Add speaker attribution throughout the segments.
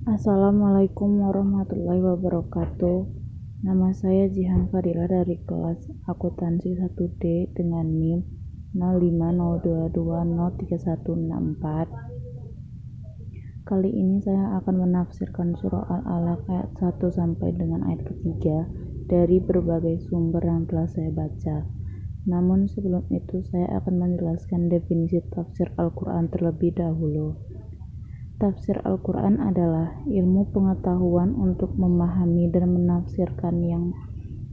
Speaker 1: Assalamualaikum warahmatullahi wabarakatuh. Nama saya Jihan Fadila dari kelas akuntansi 1D dengan NIM 0502203164. Kali ini saya akan menafsirkan surah Al-Alaq ayat 1 sampai dengan ayat ketiga dari berbagai sumber yang telah saya baca. Namun sebelum itu saya akan menjelaskan definisi tafsir Al-Quran terlebih dahulu. Tafsir Al-Quran adalah ilmu pengetahuan untuk memahami dan menafsirkan yang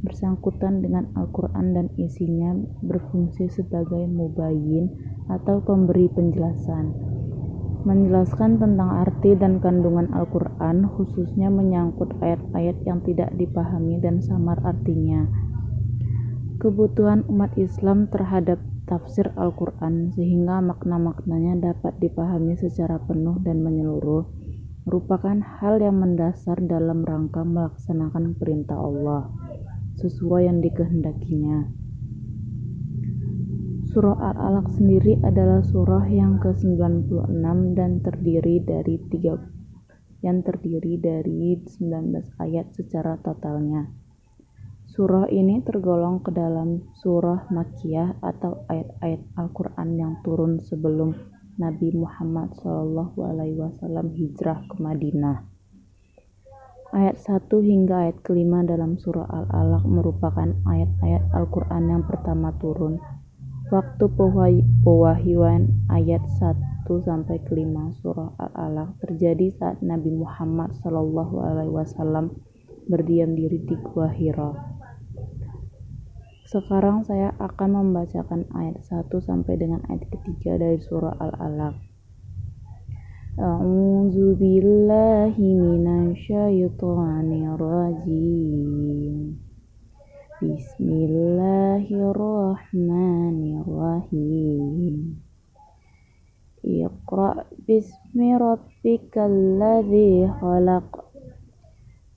Speaker 1: bersangkutan dengan Al-Quran dan isinya berfungsi sebagai mubayyin atau pemberi penjelasan, menjelaskan tentang arti dan kandungan Al-Quran, khususnya menyangkut ayat-ayat yang tidak dipahami dan samar artinya. Kebutuhan umat Islam terhadap tafsir Al-Quran sehingga makna-maknanya dapat dipahami secara penuh dan menyeluruh merupakan hal yang mendasar dalam rangka melaksanakan perintah Allah sesuai yang dikehendakinya. Surah Al-Alaq sendiri adalah surah yang ke-96 dan terdiri dari 19 ayat secara totalnya. Surah ini tergolong ke dalam surah Makkiyah atau ayat-ayat Al-Quran yang turun sebelum Nabi Muhammad SAW hijrah ke Madinah. Ayat 1 hingga ayat kelima dalam surah Al-Alaq merupakan ayat-ayat Al-Quran yang pertama turun. Waktu pewahyuan ayat 1 sampai kelima surah Al-Alaq terjadi saat Nabi Muhammad SAW berdiam diri di Gua Hira. Sekarang saya akan membacakan ayat 1 sampai dengan ayat ketiga dari surah Al-Alaq. A'udzu billahi minasyaitonir rajim. Bismillahirrahmanirrahim. Iqra bismi rabbikal ladzi khalaq.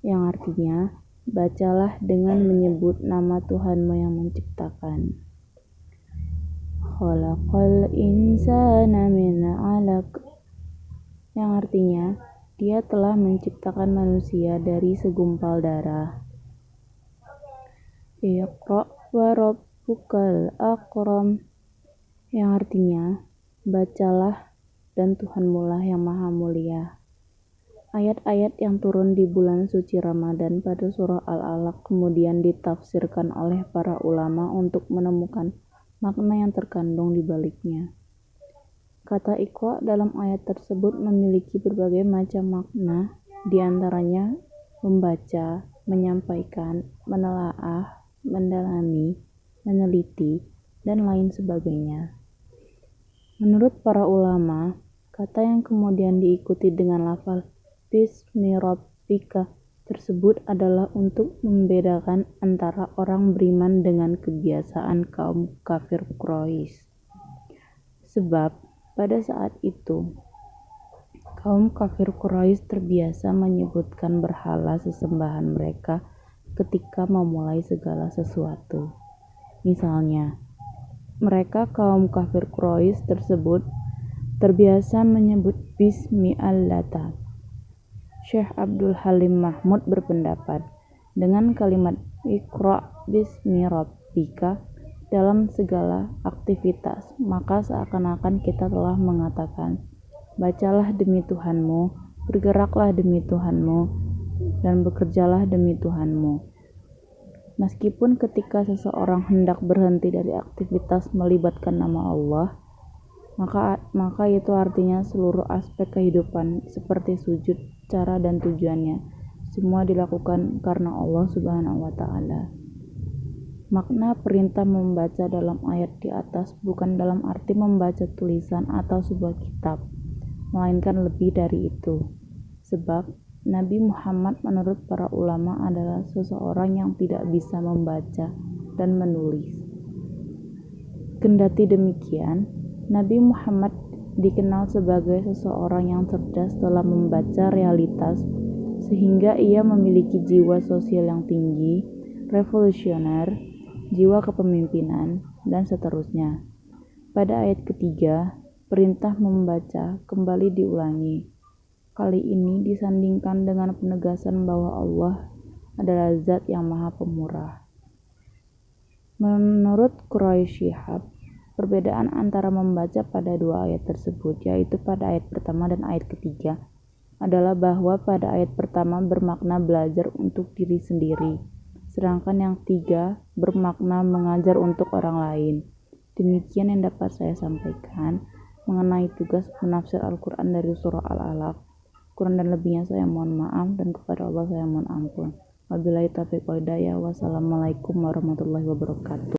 Speaker 1: Yang artinya, bacalah dengan menyebut nama Tuhanmu yang menciptakan. Khalaqal insana min 'alaq. Yang artinya, Dia telah menciptakan manusia dari segumpal darah. Iqra wa rabbukal akram. Yang artinya, bacalah dan Tuhanmu lah yang maha mulia. Ayat-ayat yang turun di bulan suci Ramadan pada surah Al-Alaq kemudian ditafsirkan oleh para ulama untuk menemukan makna yang terkandung di baliknya. Kata Iqra dalam ayat tersebut memiliki berbagai macam makna, di antaranya membaca, menyampaikan, menelaah, mendalami, meneliti, dan lain sebagainya. Menurut para ulama, kata yang kemudian diikuti dengan lafal Bismi Rabbika tersebut adalah untuk membedakan antara orang beriman dengan kebiasaan kaum kafir Quraisy. Sebab pada saat itu kaum kafir Quraisy terbiasa menyebutkan berhala sesembahan mereka ketika memulai segala sesuatu. Misalnya, mereka kaum kafir Quraisy tersebut terbiasa menyebut Bismi Al-Lata. Syekh Abdul Halim Mahmud berpendapat, dengan kalimat Iqra bismi rabbika dalam segala aktivitas, maka seakan-akan kita telah mengatakan, bacalah demi Tuhanmu, bergeraklah demi Tuhanmu, dan bekerjalah demi Tuhanmu. Meskipun ketika seseorang hendak berhenti dari aktivitas melibatkan nama Allah, maka itu artinya seluruh aspek kehidupan seperti sujud, cara dan tujuannya semua dilakukan karena Allah Subhanahu wa Ta'ala. Makna perintah membaca dalam ayat di atas bukan dalam arti membaca tulisan atau sebuah kitab, melainkan lebih dari itu. Sebab Nabi Muhammad menurut para ulama adalah seseorang yang tidak bisa membaca dan menulis. Kendati demikian, Nabi Muhammad dikenal sebagai seseorang yang cerdas dalam membaca realitas, sehingga ia memiliki jiwa sosial yang tinggi, revolusioner, jiwa kepemimpinan, dan seterusnya. Pada ayat ketiga, perintah membaca kembali diulangi. kali ini disandingkan dengan penegasan bahwa Allah adalah zat yang maha pemurah. Menurut Quraisy Shihab, perbedaan antara membaca pada dua ayat tersebut, yaitu pada ayat pertama dan ayat ketiga, adalah bahwa pada ayat pertama bermakna belajar untuk diri sendiri, sedangkan yang ketiga bermakna mengajar untuk orang lain. Demikian yang dapat saya sampaikan mengenai tugas menafsir Al-Quran dari surah Al-Alaq. Kurang dan lebihnya saya mohon maaf, dan kepada Allah saya mohon ampun. Wabillahi taufiq wal hidayah. Wassalamualaikum warahmatullahi wabarakatuh.